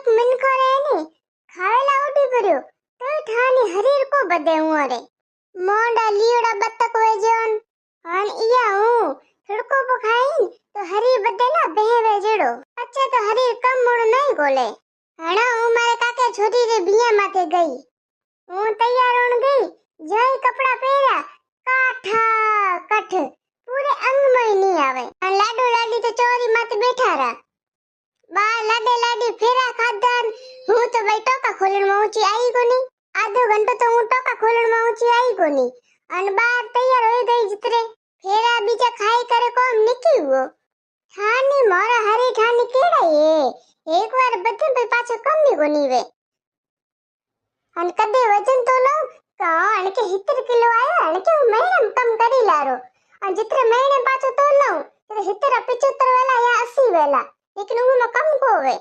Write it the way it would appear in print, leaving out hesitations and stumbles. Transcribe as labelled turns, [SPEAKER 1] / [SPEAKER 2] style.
[SPEAKER 1] एक मिनको रे नी खावेला उठी पर्यो तो ठानी हरीर को बदे हुआ रे मोंडा लीड़ा बत्तक वे जोन अन इया हूं थड़को पखाई तो हरीर बदे ना बेहवे जेड़ो अच्छा तो हरीर कम मोड़ नहीं गोले हणा हूं मारे काके छोरी रे बिया माथे गई हूं तैयार होण गई जय कपड़ा पहरा काठा कठ पूरे अंग में नहीं आवे अन लाडू लाडी तो चोरी मत बैठा रहा बा लाडे लाडी फेरा खादन हूं तो भाई टोका खोलण में ऊंची आई कोनी आधो घंटो तो हूं टोका खोलण में ऊंची आई कोनी अन बार तैयार हो गई जितरे फेरा बीजा खाई करे कोम निकी हुओ ठानी मोरा हरी ठानी केड़ा ये एक बार बदन पे पाछो कम नी कोनी वे अन कदे वजन तो लो का अन के 70 किलो आयो अन के महीने में कम करी लारो अन जितरे महीने पाछो तो लो तो 70 75 वाला या 80 वाला लेकिन वो कम को वे